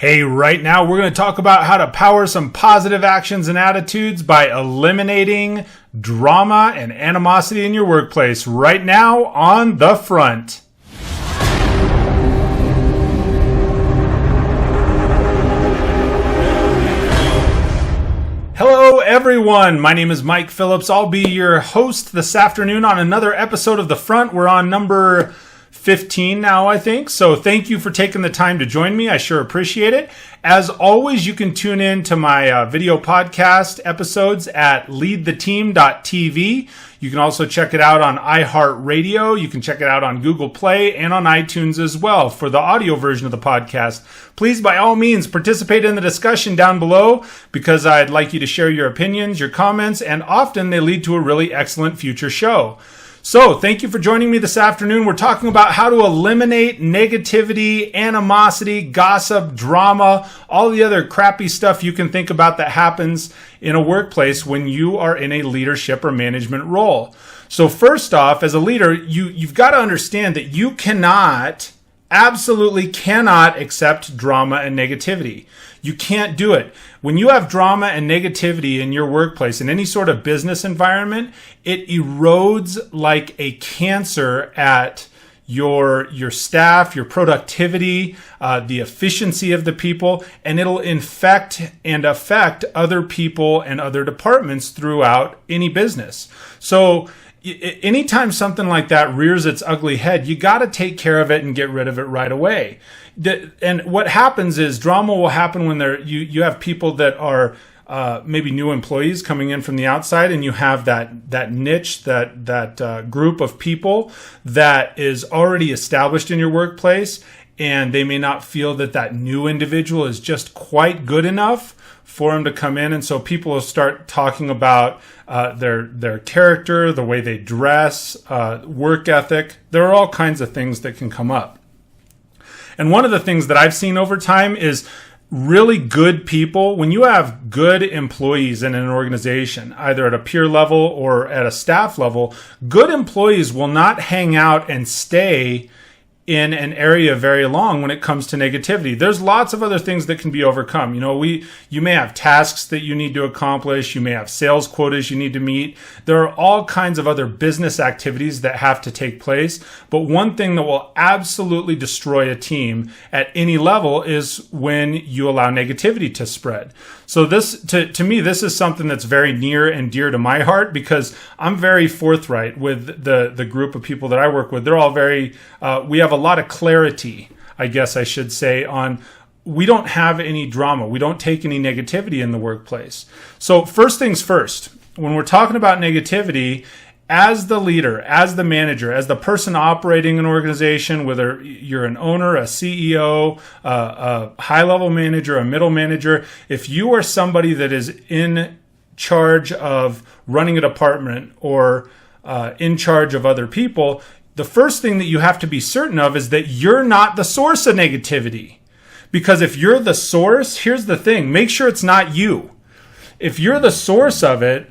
Hey, right now we're going to talk about how to power some positive actions and attitudes by eliminating drama and animosity in your workplace right now on The Front. Hello everyone, my name is Mike Phillips. I'll be your host this afternoon on another episode of The Front. We're on number 15 now, I think. So thank you for taking the time to join me. I sure appreciate it. As always, you can tune in to my video podcast episodes at leadtheteam.tv. You can also check it out on iHeartRadio. You can check it out on Google Play and on iTunes as well for the audio version of the podcast. Please, by all means, participate in the discussion down below because I'd like you to share your opinions, your comments, and often they lead to a really excellent future show. So, thank you for joining me this afternoon. We're talking about how to eliminate negativity, animosity, gossip, drama, all the other crappy stuff you can think about that happens in a workplace when you are in a leadership or management role. So, first off, as a leader, you've got to understand that you absolutely cannot accept drama and negativity. You can't do it. When you have drama and negativity in your workplace, in any sort of business environment, it erodes like a cancer at your staff, your productivity, the efficiency of the people, and it'll infect and affect other people and other departments throughout any business. So anytime something like that rears its ugly head, you got to take care of it and get rid of it right away. And what happens is drama will happen when you have people that are maybe new employees coming in from the outside, and you have that niche, that group of people that is already established in your workplace, and they may not feel that new individual is just quite good enough for them to come in. And so people will start talking about their character, the way they dress, work ethic. There are all kinds of things that can come up. And one of the things that I've seen over time is really good people. When you have good employees in an organization, either at a peer level or at a staff level, good employees will not hang out and stay in an area very long when it comes to negativity. There's lots of other things that can be overcome. You may have tasks that you need to accomplish. You may have sales quotas you need to meet. There are all kinds of other business activities that have to take place. But one thing that will absolutely destroy a team at any level is when you allow negativity to spread. So this, to me, this is something that's very near and dear to my heart because I'm very forthright with the group of people that I work with. They're all very, we have a lot of clarity, I guess I should say, on we don't have any drama. We don't take any negativity in the workplace. So first things first, when we're talking about negativity, as the leader, as the manager, as the person operating an organization, whether you're an owner, a CEO, a high-level manager, a middle manager, if you are somebody that is in charge of running a department or in charge of other people, the first thing that you have to be certain of is that you're not the source of negativity. Because if you're the source, here's the thing, make sure it's not you. If you're the source of it,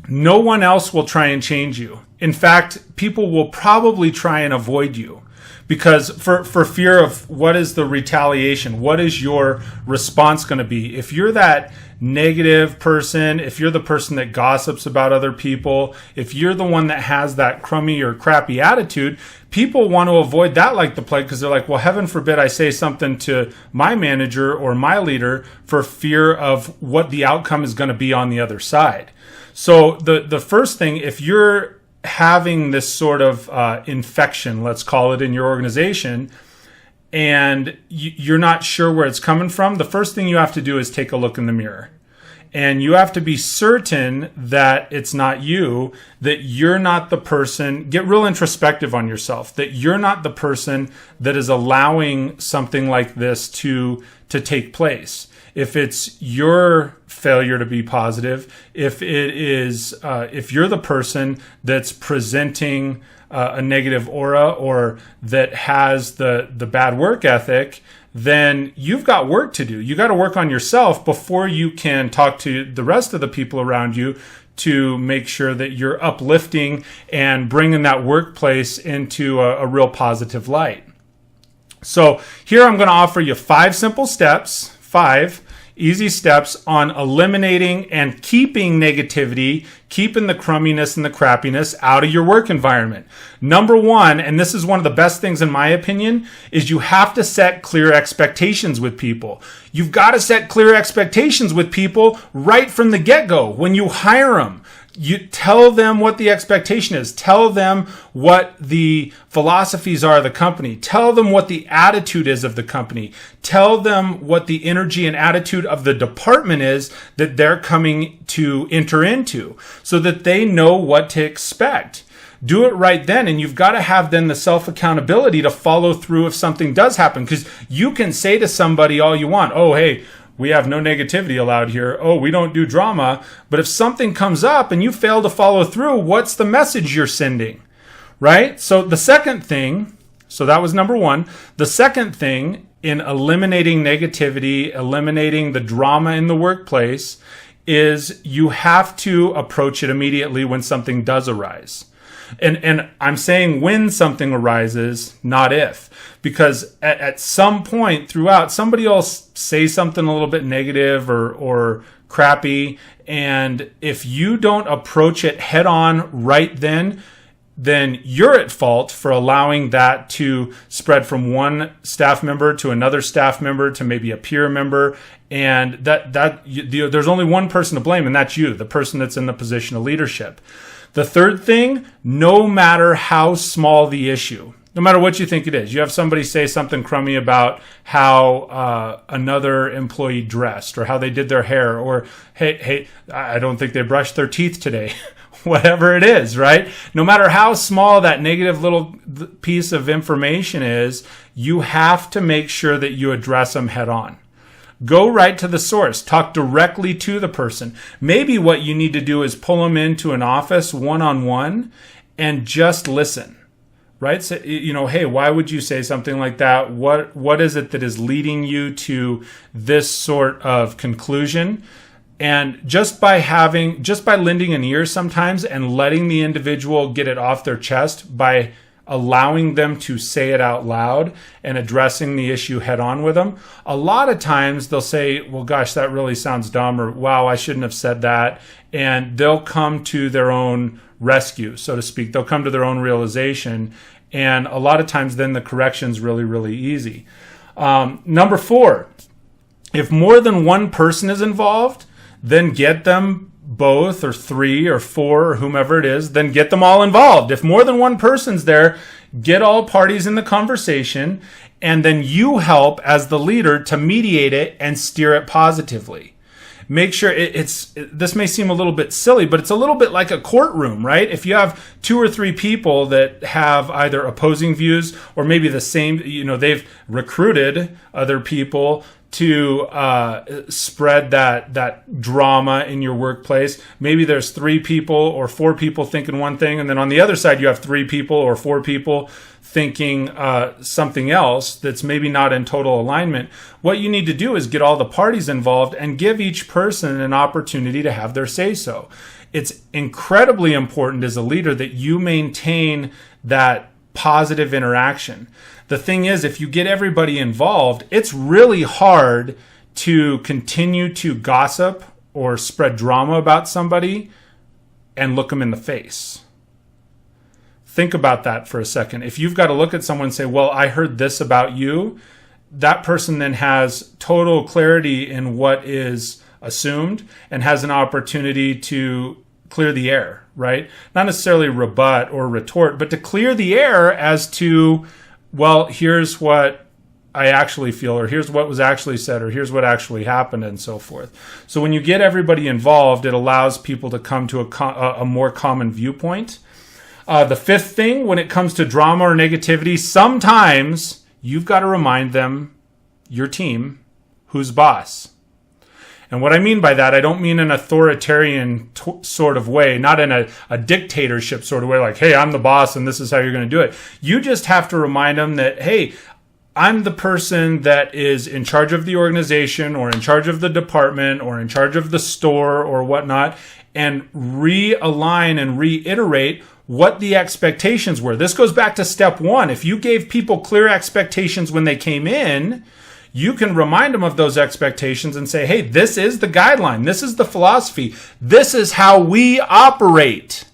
no one else will try and change you. In fact, people will probably try and avoid you because for fear of what is the retaliation, what is your response going to be? If you're that negative person, if you're the person that gossips about other people, if you're the one that has that crummy or crappy attitude, people want to avoid that like the plague because they're like, well, heaven forbid I say something to my manager or my leader for fear of what the outcome is going to be on the other side. So the first thing, if you're having this sort of infection, let's call it, in your organization, and you're not sure where it's coming from, the first thing you have to do is take a look in the mirror. And you have to be certain that it's not you, that you're not the person, get real introspective on yourself, that you're not the person that is allowing something like this to take place. If it's your failure to be positive, if you're the person that's presenting a negative aura or that has the bad work ethic, then you've got work to do. You got to work on yourself before you can talk to the rest of the people around you to make sure that you're uplifting and bringing that workplace into a real positive light. So here I'm going to offer you 5 simple steps, 5 easy steps on eliminating and keeping negativity, keeping the crumminess and the crappiness out of your work environment. Number 1, and this is one of the best things in my opinion, is you have to set clear expectations with people. You've got to set clear expectations with people right from the get-go. When you hire them, you tell them what the expectation is. Tell them what the philosophies are of the company. Tell them what the attitude is of the company. Tell them what the energy and attitude of the department is that they're coming to enter into, so that they know what to expect. Do it right then, and you've got to have then the self-accountability to follow through if something does happen, because you can say to somebody all you want, oh, hey, we have no negativity allowed here. Oh, we don't do drama. But if something comes up and you fail to follow through, what's the message you're sending? Right? So the second thing, so that was number 1. The second thing in eliminating negativity, eliminating the drama in the workplace, is you have to approach it immediately when something does arise. And I'm saying when something arises, not if. Because at some point throughout, somebody will say something a little bit negative or crappy. And if you don't approach it head on right then you're at fault for allowing that to spread from one staff member to another staff member to maybe a peer member. And there's only one person to blame, and that's you, the person that's in the position of leadership. The third thing, no matter how small the issue, no matter what you think it is, you have somebody say something crummy about how another employee dressed or how they did their hair, or, hey, I don't think they brushed their teeth today. Whatever it is, right? No matter how small that negative little piece of information is, you have to make sure that you address them head on. Go right to the source. Talk directly to the person. Maybe what you need to do is pull them into an office one-on-one and just listen, right? So, hey, why would you say something like that? What is it that is leading you to this sort of conclusion? And just by lending an ear sometimes and letting the individual get it off their chest, by allowing them to say it out loud and addressing the issue head on with them, a lot of times they'll say, well, gosh, that really sounds dumb, or wow, I shouldn't have said that. And they'll come to their own rescue, so to speak. They'll come to their own realization. And a lot of times then the correction's really, really easy. Number 4, if more than one person is involved, then get them both, or 3 or 4 or whomever it is, then get them all involved. If more than one person's there, get all parties in the conversation, and then you help as the leader to mediate it and steer it positively. Make sure this may seem a little bit silly, but it's a little bit like a courtroom, right? If you have 2 or 3 people that have either opposing views or maybe the same, they've recruited other people to spread that drama in your workplace. Maybe there's 3 people or 4 people thinking one thing, and then on the other side you have 3 people or 4 people thinking something else that's maybe not in total alignment. What you need to do is get all the parties involved and give each person an opportunity to have their say-so. It's incredibly important as a leader that you maintain that positive interaction. The thing is, if you get everybody involved, it's really hard to continue to gossip or spread drama about somebody and look them in the face. Think about that for a second. If you've got to look at someone and say, well, I heard this about you, that person then has total clarity in what is assumed and has an opportunity to clear the air, right? Not necessarily rebut or retort, but to clear the air as to, well, here's what I actually feel, or here's what was actually said, or here's what actually happened, and so forth. So when you get everybody involved, it allows people to come to a more common viewpoint. The 5th thing, when it comes to drama or negativity, sometimes you've got to remind them, your team, who's boss. And what I mean by that, I don't mean an authoritarian sort of way, not in a dictatorship sort of way, like, hey, I'm the boss and this is how you're going to do it. You just have to remind them that, hey, I'm the person that is in charge of the organization or in charge of the department or in charge of the store or whatnot, and realign and reiterate what the expectations were. This goes back to step one. If you gave people clear expectations when they came in, you can remind them of those expectations and say, hey, this is the guideline. This is the philosophy. This is how we operate,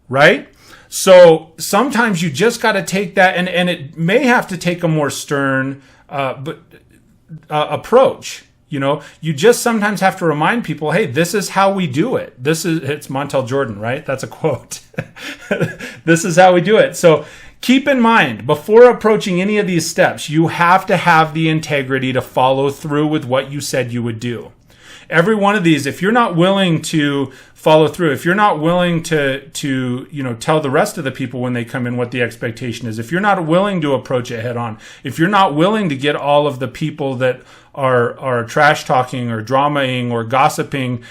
right? So sometimes you just got to take that, and it may have to take a more stern approach. You just sometimes have to remind people, hey, this is how we do it. It's Montel Jordan, right? That's a quote. This is how we do it. So keep in mind, before approaching any of these steps, you have to have the integrity to follow through with what you said you would do. Every one of these, if you're not willing to follow through, if you're not willing to tell the rest of the people when they come in what the expectation is, if you're not willing to approach it head on, if you're not willing to get all of the people that are trash talking or dramaing or gossiping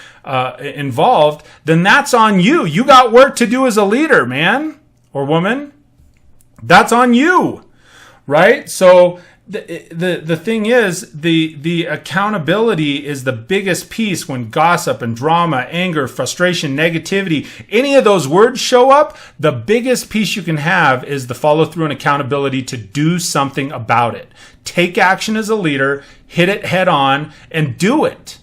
involved, then that's on you. You got work to do as a leader, man or woman. That's on you, right? So the thing is, the accountability is the biggest piece when gossip and drama, anger, frustration, negativity, any of those words show up. The biggest piece you can have is the follow through and accountability to do something about it. Take action as a leader, hit it head on, and do it.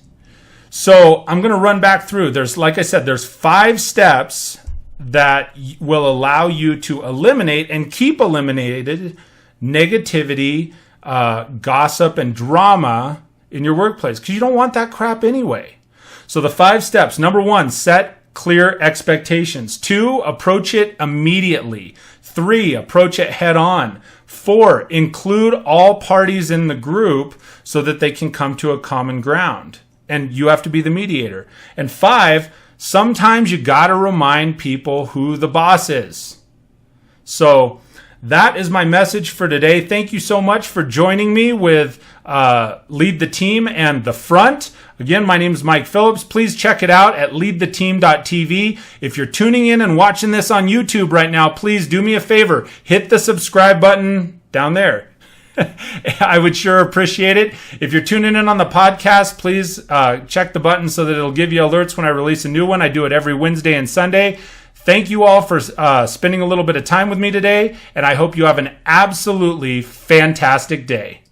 So I'm going to run back through. Like I said, there's 5 steps that will allow you to eliminate and keep eliminated negativity, gossip, and drama in your workplace, because you don't want that crap anyway. So the 5 steps: number 1, set clear expectations. 2, approach it immediately. 3, approach it head on. 4, include all parties in the group so that they can come to a common ground, and you have to be the mediator. And 5, sometimes you got to remind people who the boss is. So that is my message for today. Thank you so much for joining me with Lead the Team and The Front. Again, my name is Mike Phillips. Please check it out at leadtheteam.tv. If you're tuning in and watching this on YouTube right now, please do me a favor. Hit the subscribe button down there. I would sure appreciate it. If you're tuning in on the podcast, please check the button so that it'll give you alerts when I release a new one. I do it every Wednesday and Sunday. Thank you all for spending a little bit of time with me today, and I hope you have an absolutely fantastic day.